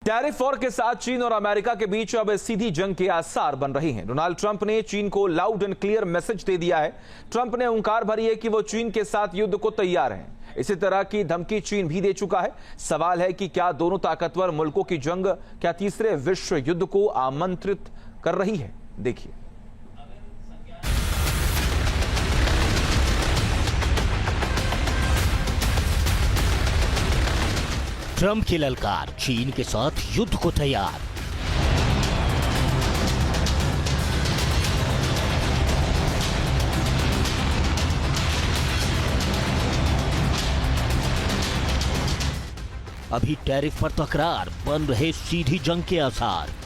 Tariff war के साथ चीन और अमेरिका के बीच अब सीधी जंग के आसार बन रही हैं। डोनाल्ड ट्रंप ने चीन को लाउड एंड क्लियर मैसेज दे दिया है। ट्रंप ने हुंकार भरी है कि वो चीन के साथ युद्ध को तैयार हैं। इसी तरह की धमकी चीन भी दे चुका है। सवाल है कि क्या दोनों ताकतवर मुल्कों की जंग क्या तीसरे विश्व युद्ध को आमंत्रित कर रही है? देखिए। ट्रंप की ललकार, चीन के साथ युद्ध को तैयार। अभी टैरिफ पर तकरार, बन रहे सीधी जंग के आसार।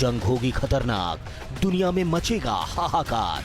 जंग होगी खतरनाक, दुनिया में मचेगा हाहाकार।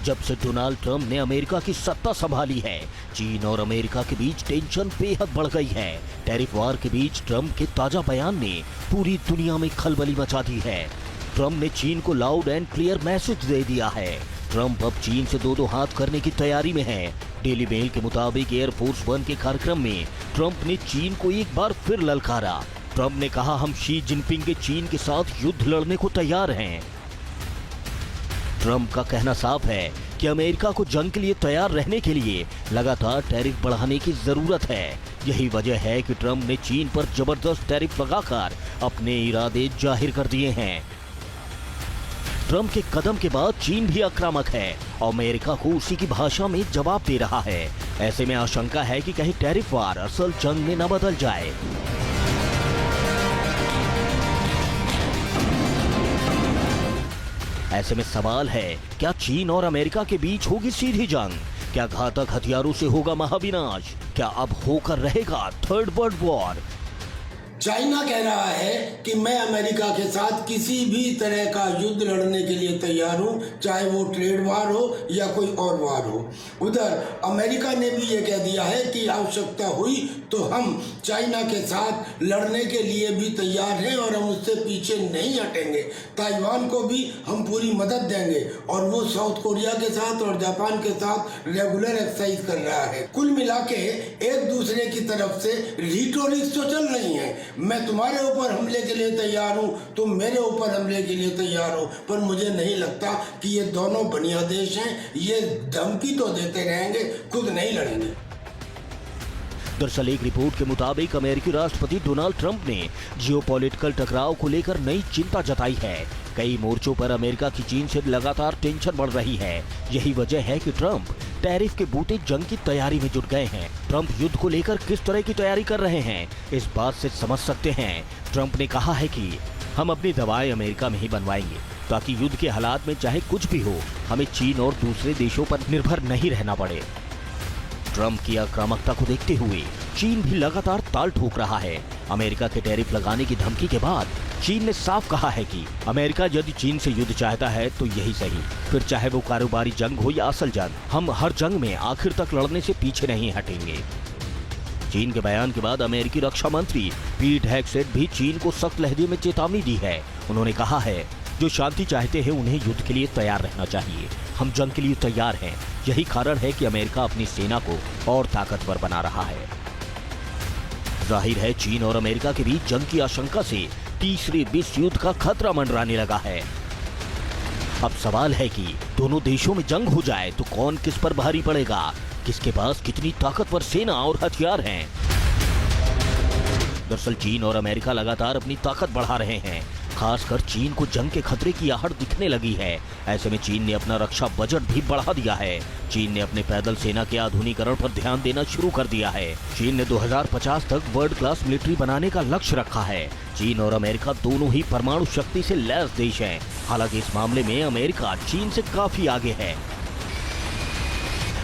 जब से डोनाल्ड ट्रंप ने अमेरिका की सत्ता संभाली है, चीन और अमेरिका के बीच टेंशन बेहद बढ़ गई है। टैरिफ वॉर के बीच ट्रंप के ताजा बयान ने पूरी दुनिया में खलबली मचा दी है। ट्रंप ने चीन को लाउड एंड क्लियर मैसेज दे दिया है। ट्रंप अब चीन से दो हाथ करने की तैयारी में है। डेली मेल के मुताबिक एयरफोर्स वन के कार्यक्रम में ट्रंप ने चीन को एक बार फिर ललकारा। ट्रंप ने कहा, हम शी जिनपिंग के चीन के साथ युद्ध लड़ने को तैयार हैं। ट्रंप का कहना साफ है कि अमेरिका को जंग के लिए तैयार रहने के लिए लगातार टैरिफ बढ़ाने की जरूरत है। यही वजह है कि ट्रंप ने चीन पर जबरदस्त टैरिफ लगाकर अपने इरादे जाहिर कर दिए हैं। ट्रंप के कदम के बाद चीन भी आक्रामक है और अमेरिका को उसी की भाषा में जवाब दे रहा है। ऐसे में आशंका है कि कहीं टैरिफ वार असल जंग में न बदल जाए। ऐसे में सवाल है, क्या चीन और अमेरिका के बीच होगी सीधी जंग? क्या घातक हथियारों से होगा महाविनाश? क्या अब होकर रहेगा थर्ड वर्ल्ड वॉर? चाइना कह रहा है कि मैं अमेरिका के साथ किसी भी तरह का युद्ध लड़ने के लिए तैयार हूं, चाहे वो ट्रेड वार हो या कोई और वार हो। उधर अमेरिका ने भी ये कह दिया है कि आवश्यकता हुई तो हम चाइना के साथ लड़ने के लिए भी तैयार हैं और हम उससे पीछे नहीं हटेंगे। ताइवान को भी हम पूरी मदद देंगे और वो साउथ कोरिया के साथ और जापान के साथ रेगुलर एक्सरसाइज कर रहा है। कुल मिला के एक दूसरे की तरफ से रिटोरिक्स तो चल रही है। मैं तुम्हारे ऊपर हमले के लिए तैयार हूं, तुम मेरे ऊपर हमले के लिए तैयार हो, पर मुझे नहीं लगता कि ये दोनों बढ़िया देश हैं। ये धमकी तो देते रहेंगे, खुद नहीं लड़ेंगे। दरअसल एक रिपोर्ट के मुताबिक अमेरिकी राष्ट्रपति डोनाल्ड ट्रंप ने जियोपॉलिटिकल टकराव को लेकर नई चिंता जताई है। कई मोर्चों पर अमेरिका की चीन से लगातार टेंशन बढ़ रही है। यही वजह है कि ट्रंप टैरिफ के बूते जंग की तैयारी में जुट गए हैं। ट्रंप युद्ध को लेकर किस तरह की तैयारी कर रहे हैं, इस बात से समझ सकते हैं। ट्रंप ने कहा है कि हम अपनी दवाएं अमेरिका में ही बनवाएंगे ताकि युद्ध के हालात में चाहे कुछ भी हो, हमें चीन और दूसरे देशों पर निर्भर नहीं रहना पड़े। ट्रंप की आक्रामकता को देखते हुए चीन भी लगातार ताल ठोक रहा है। अमेरिका के टैरिफ लगाने की धमकी के बाद चीन ने साफ कहा है कि अमेरिका यदि चीन से युद्ध चाहता है तो यही सही, फिर चाहे वो कारोबारी जंग हो या असल जंग, हम हर जंग में आखिर तक लड़ने से पीछे नहीं हटेंगे। चीन के बयान के बाद अमेरिकी रक्षा मंत्री पीट हेगसेट भी चीन को सख्त लहजे में चेतावनी दी है। उन्होंने कहा है, जो शांति चाहते हैं उन्हें युद्ध के लिए तैयार रहना चाहिए। हम जंग के लिए तैयार हैं। यही कारण है कि अमेरिका अपनी सेना को और ताकतवर बना रहा है। जाहिर है चीन और अमेरिका के बीच जंग की आशंका से तीसरे विश्व युद्ध का खतरा मंडराने लगा है। अब सवाल है कि दोनों देशों में जंग हो जाए तो कौन किस पर भारी पड़ेगा, किसके पास कितनी ताकतवर सेना और हथियार हैं। दरअसल चीन और अमेरिका लगातार अपनी ताकत बढ़ा रहे हैं। खासकर चीन को जंग के खतरे की आहट दिखने लगी है। ऐसे में चीन ने अपना रक्षा बजट भी बढ़ा दिया है। चीन ने अपने पैदल सेना के आधुनिकीकरण पर ध्यान देना शुरू कर दिया है। चीन ने 2050 तक वर्ल्ड क्लास मिलिट्री बनाने का लक्ष्य रखा है। चीन और अमेरिका दोनों ही परमाणु शक्ति से लैस देश हैं। हालांकि इस मामले में अमेरिका चीन से काफी आगे है।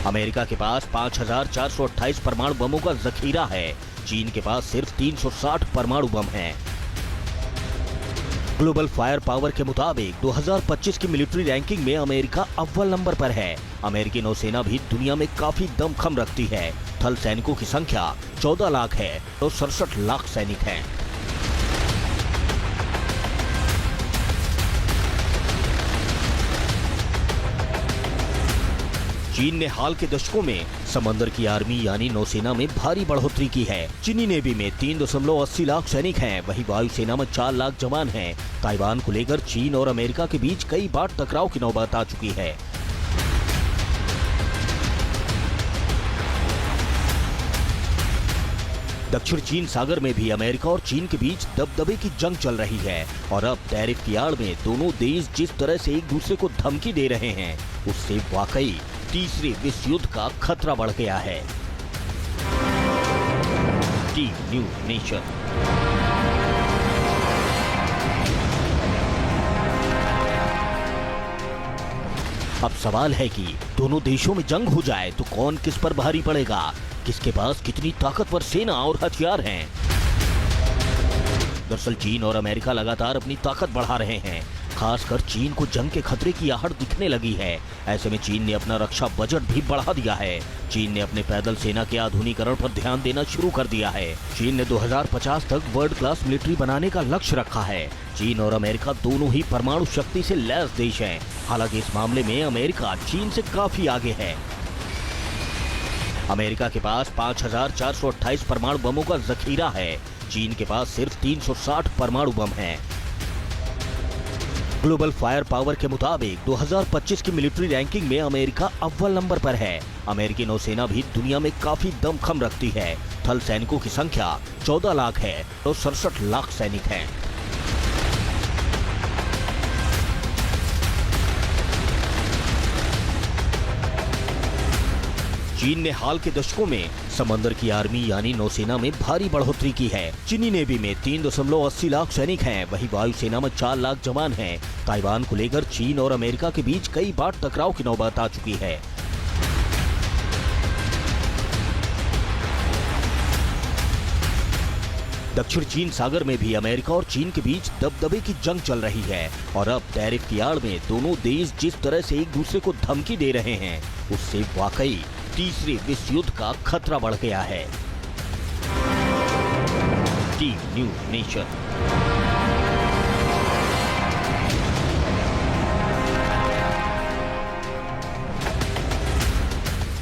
अमेरिका के पास 5428 परमाणु बमों का जखीरा है। चीन के पास सिर्फ 360 परमाणु बम हैं। ग्लोबल फायर पावर के मुताबिक 2025 की मिलिट्री रैंकिंग में अमेरिका अव्वल नंबर पर है। अमेरिकी नौसेना भी दुनिया में काफी दमखम रखती है। थल सैनिकों की संख्या 14 लाख है तो 67 लाख सैनिक हैं। चीन ने हाल के दशकों में समंदर की आर्मी यानी नौसेना में भारी बढ़ोतरी की है। चीनी नेवी में 3.80 लाख सैनिक हैं, वहीं वायुसेना में 4 लाख जवान हैं। ताइवान को लेकर चीन और अमेरिका के बीच कई बार टकराव की नौबत आ चुकी है। दक्षिण चीन सागर में भी अमेरिका और चीन के बीच दबदबे की जंग चल रही है और अब टैरिफ की आड़ में दोनों देश जिस तरह से एक दूसरे को धमकी दे रहे हैं, उससे वाकई तीसरे विश्व युद्ध का खतरा बढ़ गया है। Team news nation. अब सवाल है कि दोनों देशों में जंग हो जाए तो कौन किस पर भारी पड़ेगा, किसके पास कितनी ताकतवर सेना और हथियार हैं। दरअसल चीन और अमेरिका लगातार अपनी ताकत बढ़ा रहे हैं। खासकर चीन को जंग के खतरे की आहट दिखने लगी है। ऐसे में चीन ने अपना रक्षा बजट भी बढ़ा दिया है। चीन ने अपने पैदल सेना के आधुनिकीकरण पर ध्यान देना शुरू कर दिया है। चीन ने 2050 तक वर्ल्ड क्लास मिलिट्री बनाने का लक्ष्य रखा है। चीन और अमेरिका दोनों ही परमाणु शक्ति से लैस देश हैं। हालांकि इस मामले में अमेरिका चीन से काफी आगे है। अमेरिका के पास 5,428 परमाणु बमों का जखीरा है। चीन के पास सिर्फ 360 परमाणु बम हैं। ग्लोबल फायर पावर के मुताबिक 2025 की मिलिट्री रैंकिंग में अमेरिका अव्वल नंबर पर है। अमेरिकी नौसेना भी दुनिया में काफी दमखम रखती है। थल सैनिकों की संख्या 14 लाख है तो 67 लाख सैनिक हैं। चीन ने हाल के दशकों में समंदर की आर्मी यानी नौसेना में भारी बढ़ोतरी की है। चीनी नेवी में 3.80 लाख सैनिक हैं, वहीं वायुसेना में 4 लाख जवान हैं। ताइवान को लेकर चीन और अमेरिका के बीच कई बार टकराव की नौबत आ चुकी है। दक्षिण चीन सागर में भी अमेरिका और चीन के बीच दबदबे की जंग चल रही है और अब टैरिफ की आड़ में दोनों देश जिस तरह से एक दूसरे को धमकी दे रहे हैं, उससे वाकई तीसरे विश्व युद्ध का खतरा बढ़ गया है। Team news nation.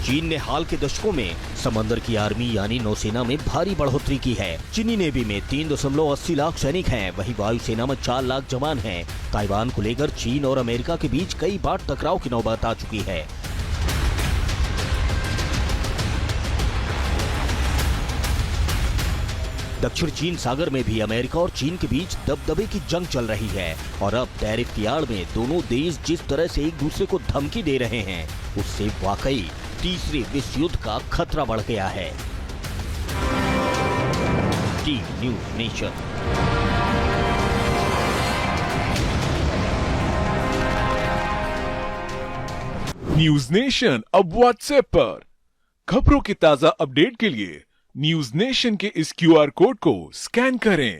चीन ने हाल के दशकों में समंदर की आर्मी यानी नौसेना में भारी बढ़ोतरी की है। चीनी नेवी में 3.80 लाख सैनिक हैं, वहीं वायुसेना में 4 लाख जवान हैं। ताइवान को लेकर चीन और अमेरिका के बीच कई बार टकराव की नौबत आ चुकी है। दक्षिण चीन सागर में भी अमेरिका और चीन के बीच दबदबे की जंग चल रही है और अब टैरिफ की आड़ में दोनों देश जिस तरह से एक दूसरे को धमकी दे रहे हैं, उससे वाकई तीसरे विश्व युद्ध का खतरा बढ़ गया है। Team news nation. News nation अब व्हाट्सएप पर खबरों की ताजा अपडेट के लिए न्यूज़ नेशन के इस QR कोड को स्कैन करें।